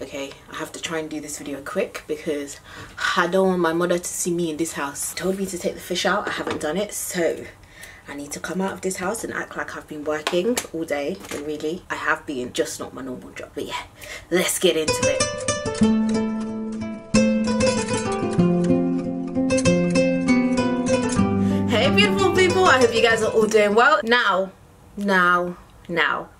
Okay, I have to try and do this video quick because I don't want my mother to see me in this house. She told me to take the fish out. I haven't done it, so I need to come out of this house and act like I've been working all day, when really I have been, just not my normal job. But yeah, let's get into it. Hey beautiful people, I hope you guys are all doing well. Now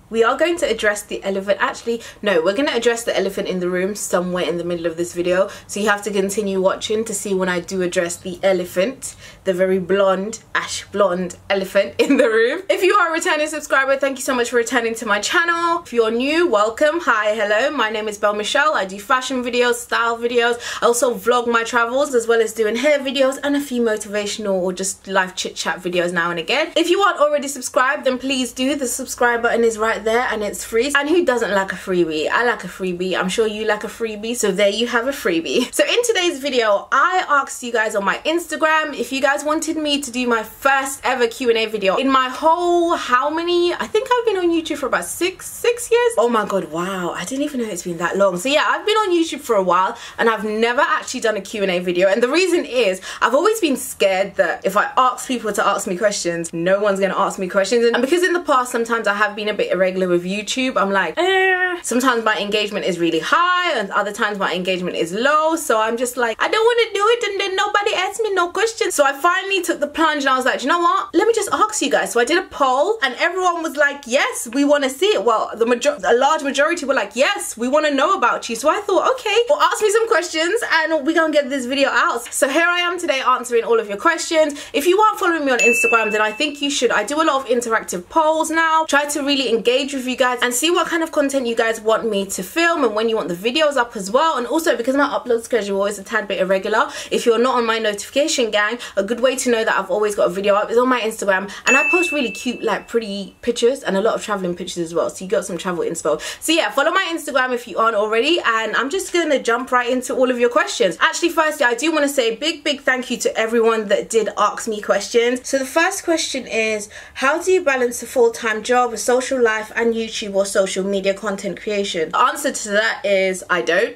we are going to address the elephant. Actually, no, we're going to address the elephant in the room somewhere in the middle of this video. So you have to continue watching to see when I do address the elephant, the very blonde, ash blonde elephant in the room. If you are a returning subscriber, thank you so much for returning to my channel. If you're new, welcome. Hi, hello. My name is BelleImichelle. I do fashion videos, style videos. I also vlog my travels as well as doing hair videos and a few motivational or just live chit chat videos now and again. If you aren't already subscribed, then please do. The subscribe button is right there and it's free. And who doesn't like a freebie? I like a freebie. I'm sure you like a freebie, so there you have a freebie. So in today's video, I asked you guys on my Instagram if you guys wanted me to do my first ever Q&A video in my whole, how many, I think I've been on YouTube for about six years. Oh my god, wow, I didn't even know it's been that long. So yeah, I've been on YouTube for a while and I've never actually done a Q&A video, and the reason is I've always been scared that if I ask people to ask me questions, no one's gonna ask me questions. And because in the past sometimes I have been a bit irregular with YouTube, I'm like, sometimes my engagement is really high and other times my engagement is low, so I'm just like, I don't want to do it and then nobody asks me no questions. So I finally took the plunge and I was like, you know what, let me just ask you guys. So I did a poll and everyone was like, yes, we want to see it. Well, a large majority were like, yes, we want to know about you. So I thought, okay, well, ask me some questions and we're gonna get this video out. So here I am today answering all of your questions. If you aren't following me on Instagram, then I think you should. I do a lot of interactive polls now, try to really engage with you guys and see what kind of content you guys want me to film and when you want the videos up as well. And also, because my upload schedule is a tad bit irregular, if you're not on my notification gang, a good way to know that I've always got a video up is on my Instagram, and I post really cute, like, pretty pictures and a lot of traveling pictures as well, so you got some travel inspo. So yeah, follow my Instagram if you aren't already, and I'm just gonna jump right into all of your questions. Actually, firstly, I do want to say big thank you to everyone that did ask me questions. So the first question is, how do you balance a full-time job, a social life, and YouTube or social media content creation? The answer to that is I don't.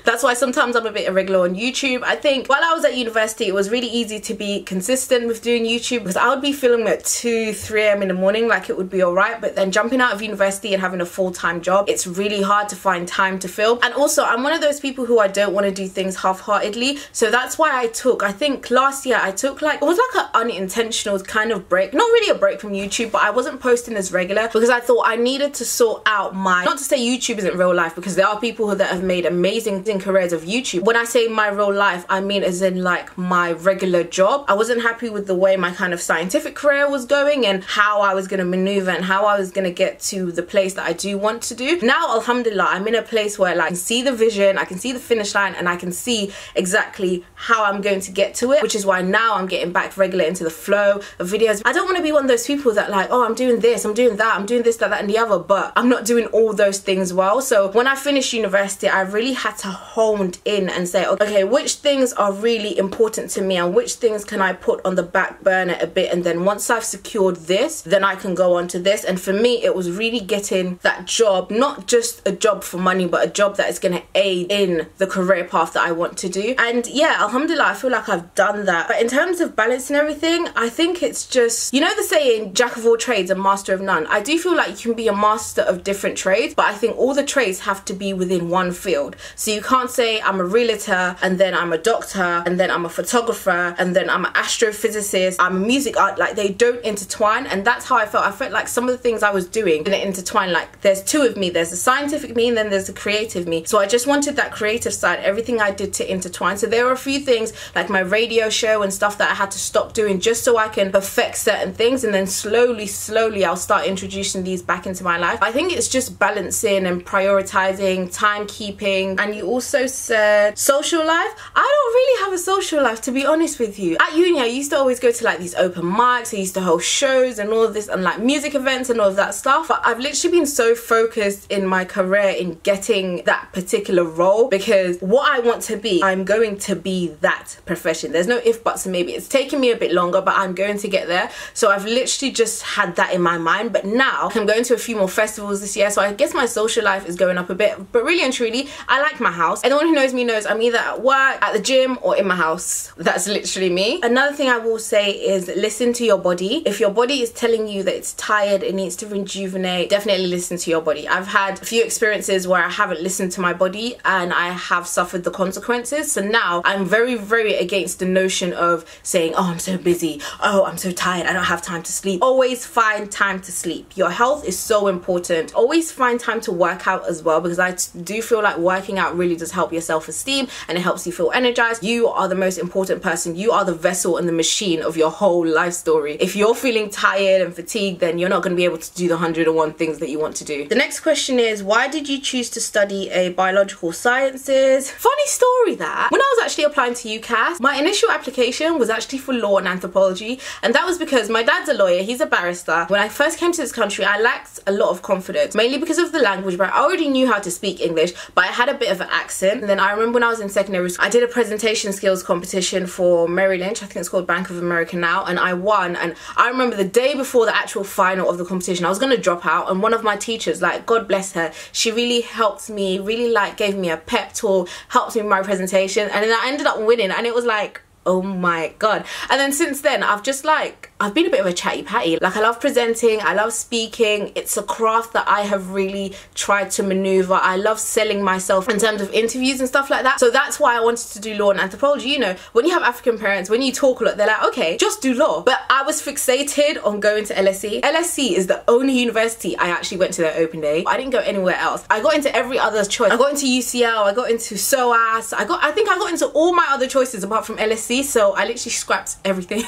That's why sometimes I'm a bit irregular on YouTube. I think while I was at university, it was really easy to be consistent with doing YouTube because I would be filming at 2-3 a.m. in the morning, like it would be alright, but then jumping out of university and having a full-time job, it's really hard to find time to film. And also, I'm one of those people who I don't want to do things half-heartedly, so that's why I think last year I took like, it was like an unintentional kind of break, not really a break from YouTube, but I wasn't posting as regular because I thought I needed to sort out my, not to say YouTube isn't real life, because there are people that have made amazing careers of YouTube. When I say my real life, I mean as in like my regular job. I wasn't happy with the way my kind of scientific career was going and how I was going to maneuver and how I was going to get to the place that I do want to do. Now, alhamdulillah, I'm in a place where like, I can see the vision, I can see the finish line, and I can see exactly how I'm going to get to it, which is why now I'm getting back regular into the flow of videos. I don't want to be one of those people that like, oh, I'm doing this, I'm doing that, I'm doing this, that, and the other, but I'm not doing all those things well. So when I finished university, I really had to hone in and say, okay, which things are really important to me and which things can I put on the back burner a bit, and then once I've secured this, then I can go on to this. And for me, it was really getting that job, not just a job for money, but a job that is going to aid in the career path that I want to do. And yeah, alhamdulillah, I feel like I've done that. But in terms of balancing everything, I think it's just, you know the saying, jack of all trades and master of none. I do feel like you can be a master of different trades, but I think all the trades have to be within one field. So you can't say I'm a realtor and then I'm a doctor and then I'm a photographer and then I'm an astrophysicist, I'm a music art. Like, they don't intertwine, and that's how I felt. I felt like some of the things I was doing didn't intertwine. Like, there's two of me, there's the scientific me and then there's the creative me. So I just wanted that creative side, everything I did, to intertwine. So there were a few things like my radio show and stuff that I had to stop doing just so I can perfect certain things, and then slowly I'll start introducing these back into my life. I think it's just balancing and prioritizing, timekeeping. And you also said social life. I don't really have a social life, to be honest with you. At uni, I used to always go to like these open mics, I used to host shows and all of this, and like music events and all of that stuff, but I've literally been so focused in my career in getting that particular role, because what I want to be, I'm going to be that profession. There's no if, buts, and maybe. It's taken me a bit longer, but I'm going to get there. So I've literally just had that in my mind. But now now I'm going to a few more festivals this year, so I guess my social life is going up a bit. But really and truly, I like my house. Anyone who knows me knows I'm either at work, at the gym, or in my house. That's literally me. Another thing I will say is listen to your body. If your body is telling you that it's tired, it needs to rejuvenate, definitely listen to your body. I've had a few experiences where I haven't listened to my body and I have suffered the consequences. So now I'm very, very against the notion of saying, oh, I'm so busy, oh, I'm so tired, I don't have time to sleep. Always find time to sleep. Your health is so important. Always find time to work out as well, because I do feel like working out really does help your self-esteem and it helps you feel energized. You are the most important person. You are the vessel and the machine of your whole life story. If you're feeling tired and fatigued, then you're not going to be able to do the 101 things that you want to do. The next question is, why did you choose to study a biological sciences? Funny story that when I was actually applying to UCAS, my initial application was actually for law and anthropology, and that was because my dad's a lawyer, he's a barrister. When I first came to this country, I lacked a lot of confidence, mainly because of the language, but I already knew how to speak English, but I had a bit of an accent. And then I remember when I was in secondary school, I did a presentation skills competition for Merrill Lynch, I think it's called Bank of America now, and I won. And I remember the day before the actual final of the competition, I was going to drop out, and one of my teachers, like, God bless her, she really helped me, really like gave me a pep talk, helped me with my presentation, and then I ended up winning, and it was like, oh my god. And then since then I've been a bit of a chatty patty. Like, I love presenting, I love speaking. It's a craft that I have really tried to maneuver. I love selling myself in terms of interviews and stuff like that. So that's why I wanted to do law and anthropology. You know, when you have African parents, when you talk a lot, they're like, okay, just do law. But I was fixated on going to LSE. LSE is the only university I actually went to their open day. I didn't go anywhere else. I got into every other choice. I got into UCL, I got into SOAS, I think I got into all my other choices apart from LSE. So I literally scrapped everything.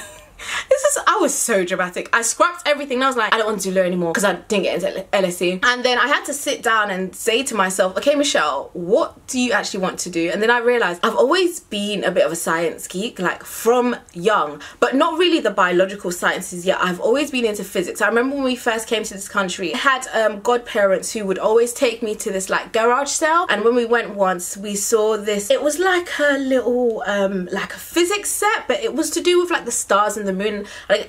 I was so dramatic. I scrapped everything and I was like, I don't want to do law anymore because I didn't get into LSE. And then I had to sit down and say to myself, okay, Michelle, what do you actually want to do? And then I realized I've always been a bit of a science geek, like from young, but not really the biological sciences yet. I've always been into physics. I remember when we first came to this country, I had godparents who would always take me to this like garage sale, and when we went once, we saw this, it was like a little like a physics set, but it was to do with like the stars and the moon,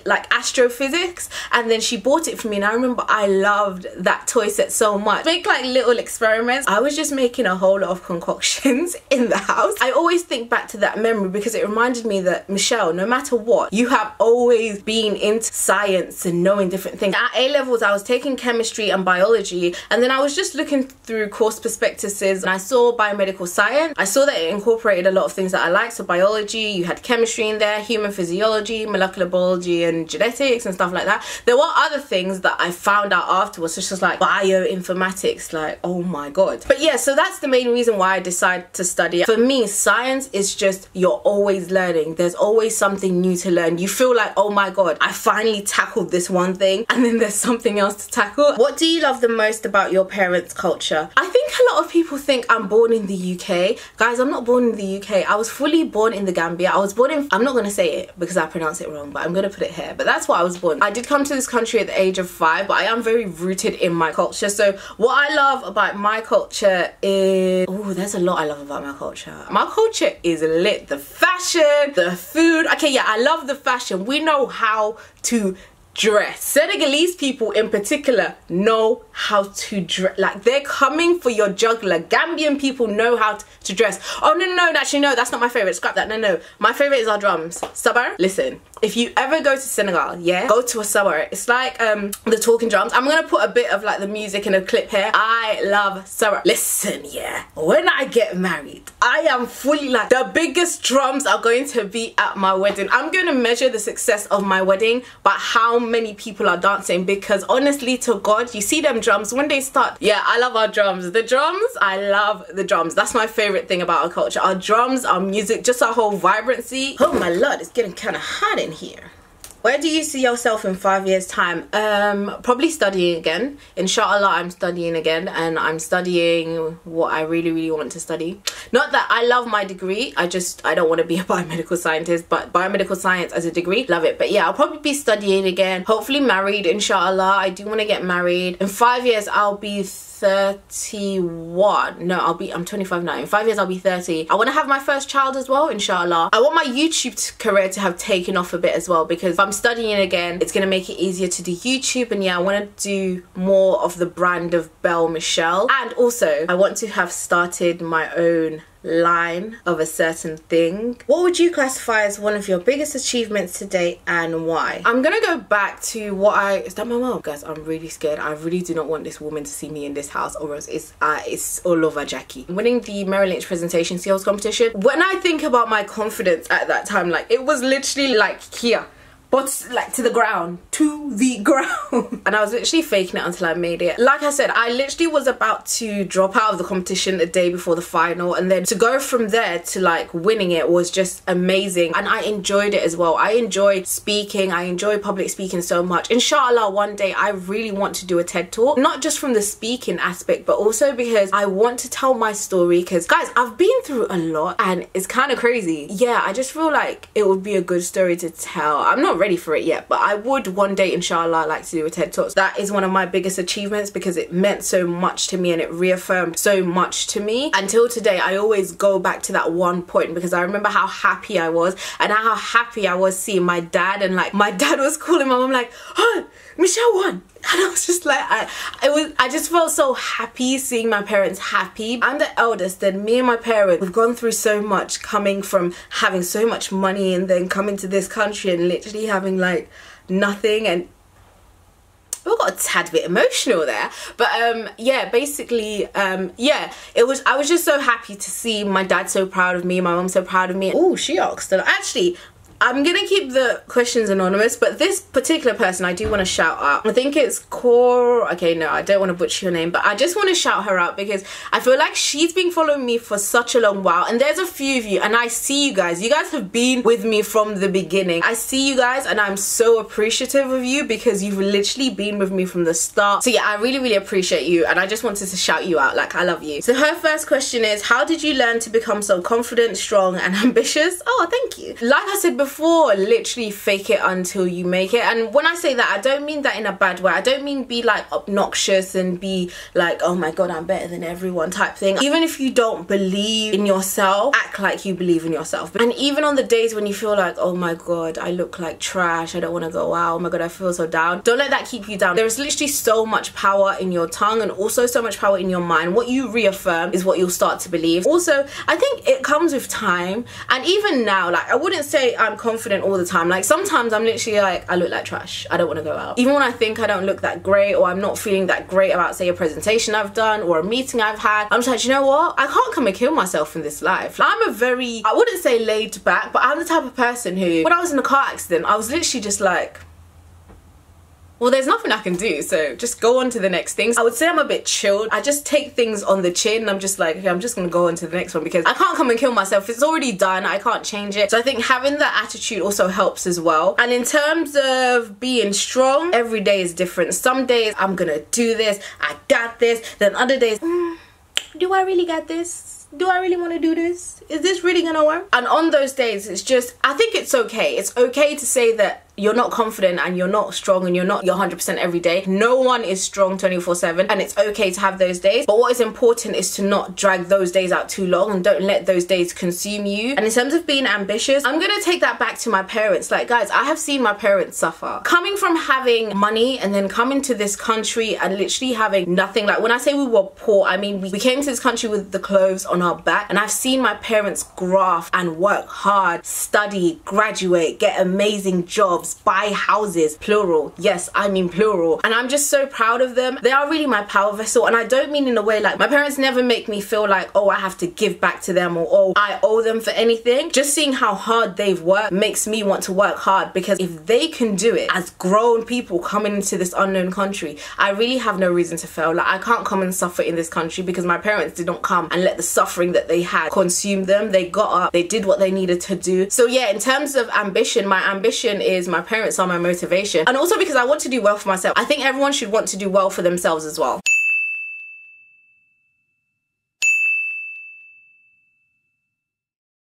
like astrophysics. And then she bought it for me, and I remember I loved that toy set so much. Make like little experiments. I was just making a whole lot of concoctions in the house. I always think back to that memory because it reminded me that, Michelle, no matter what, you have always been into science and knowing different things. At A levels, I was taking chemistry and biology, and then I was just looking through course prospectuses and I saw biomedical science. I saw that it incorporated a lot of things that I liked. So biology, you had chemistry in there, human physiology, molecular biology and genetics and stuff like that. There were other things that I found out afterwards, such as like bioinformatics, like, oh my god. But yeah, so that's the main reason why I decided to study. For me, science is just, you're always learning. There's always something new to learn. You feel like, oh my god, I finally tackled this one thing, and then there's something else to tackle. What do you love the most about your parents' culture? I think a lot of people think I'm born in the UK. Guys, I'm not born in the UK. I was fully born in the Gambia. I was born in, I'm not going to say it because I pronounce it wrong, but I'm going to put it here. But that's where I was born. I did come to this country at the age of 5, but I am very rooted in my culture. So what I love about my culture is, oh, there's a lot I love about my culture. My culture is lit. The fashion, the food. Okay, yeah, I love the fashion. We know how to dress. Senegalese people in particular know how to dress. Like, they're coming for your jugular. Gambian people know how to dress. Oh no, actually no, that's not my favorite. Scrap that. No, my favorite is our drums. Sabar. Listen, if you ever go to Senegal, yeah, go to a sabar. It's like the talking drums. I'm gonna put a bit of like the music in a clip here. I love sabar. Listen, yeah, when I get married, I am fully like, the biggest drums are going to be at my wedding. I'm gonna measure the success of my wedding by how many people are dancing, because honestly to God, you see them drums when they start. Yeah, I love our drums. The drums, I love the drums. That's my favorite thing about our culture. Our drums, our music, just our whole vibrancy. Oh my lord, it's getting kind of hot in here. Where do you see yourself in 5 years time? Probably studying again. Inshallah, I'm studying again, and I'm studying what I really want to study. Not that I love my degree, I don't want to be a biomedical scientist, but biomedical science as a degree, love it. But yeah, I'll probably be studying again, hopefully married, inshallah. I do want to get married. In 5 years, I'll be 31. No, I'm 25 now. In 5 years I'll be 30. I want to have my first child as well, inshallah. I want my YouTube career to have taken off a bit as well, because if I'm studying again. It's gonna make it easier to do YouTube, and yeah, I want to do more of the brand of Belle Michelle. And also I want to have started my own line of a certain thing. What would you classify as one of your biggest achievements to date, and why? I'm gonna go back to what is that my mom? Guys, I'm really scared. I really do not want this woman to see me in this house, or else it's all over Jackie. Winning the Merrill Lynch presentation skills competition, when I think about my confidence at that time, like it was literally like here, but like to the ground, and I was literally faking it until I made it. Like I said, I literally was about to drop out of the competition the day before the final, and then to go from there to like winning it was just amazing, and I enjoyed it as well. I enjoyed speaking, I enjoy public speaking so much. Inshallah, one day I really want to do a TED talk, not just from the speaking aspect, but also because I want to tell my story, because guys, I've been through a lot and it's kind of crazy. Yeah, I just feel like it would be a good story to tell. I'm not ready for it yet, but I would one day, inshallah, like to do a TED talk. That is one of my biggest achievements because it meant so much to me and it reaffirmed so much to me. Until today, I always go back to that one point because I remember how happy I was and how happy I was seeing my dad, and like my dad was calling my mom like, oh, Michelle won. And I was just like, I just felt so happy seeing my parents happy. I'm the eldest, and me and my parents, we've gone through so much, coming from having so much money and then coming to this country and literally having like nothing, and we got a tad bit emotional there. But yeah, basically yeah, I was just so happy to see my dad so proud of me, my mom so proud of me. Oh, she asked, and actually I'm gonna keep the questions anonymous, but this particular person I do want to shout out. I think it's Core. Okay, no, I don't want to butcher your name, but I just want to shout her out because I feel like she's been following me for such a long while, and there's a few of you, and I see you guys. You guys have been with me from the beginning. I see you guys, and I'm so appreciative of you because you've literally been with me from the start. So yeah, I really, really appreciate you, and I just wanted to shout you out. Like, I love you. So her first question is, how did you learn to become so confident, strong, and ambitious? Oh, thank you. Like I said before, literally fake it until you make it. And when I say that, I don't mean that in a bad way. I don't mean be like obnoxious and be like, oh my god, I'm better than everyone type thing. Even if you don't believe in yourself, act like you believe in yourself. And even on the days when you feel like, oh my god, I look like trash, I don't want to go out, oh my god, I feel so down, don't let that keep you down. There's literally so much power in your tongue, and also so much power in your mind. What you reaffirm is what you'll start to believe. Also, I think it comes with time, and even now, like, I wouldn't say I'm confident all the time. Like, sometimes I'm literally like, I look like trash, I don't want to go out. Even when I think I don't look that great, or I'm not feeling that great about, say, a presentation I've done or a meeting I've had, I'm just like, you know what, I can't come and kill myself in this life. Like, I'm a very, I wouldn't say laid back, but I'm the type of person who, when I was in a car accident, I was literally just like, well, there's nothing I can do, so just go on to the next thing. I would say I'm a bit chilled. I just take things on the chin. I'm just like, okay, I'm just gonna go on to the next one because I can't come and kill myself. It's already done, I can't change it. So I think having that attitude also helps as well. And in terms of being strong, every day is different. Some days I'm gonna do this, I got this. Then other days, do I really got this? Do I really want to do this? Is this really gonna work? And on those days, it's just, I think it's okay. It's okay to say that you're not confident and you're not strong and you're not your 100% every day. No one is strong 24/7, and it's okay to have those days. But what is important is to not drag those days out too long, and don't let those days consume you. And in terms of being ambitious, I'm gonna take that back to my parents. Like, guys, I have seen my parents suffer. Coming from having money and then coming to this country and literally having nothing. Like, when I say we were poor, I mean we came to this country with the clothes on our back, and I've seen my parents graft and work hard, study, graduate, get amazing jobs, buy houses, plural. Yes, I mean plural. And I'm just so proud of them. They are really my power vessel, and I don't mean in a way like, my parents never make me feel like, oh, I have to give back to them, or oh, I owe them for anything. Just seeing how hard they've worked makes me want to work hard, because if they can do it as grown people coming into this unknown country, I really have no reason to fail. Like, I can't come and suffer in this country because my parents did not come and let the suffering that they had consume them. They got up, they did what they needed to do. So yeah, in terms of ambition, my ambition is my parents are my motivation, and also because I want to do well for myself. I think everyone should want to do well for themselves as well.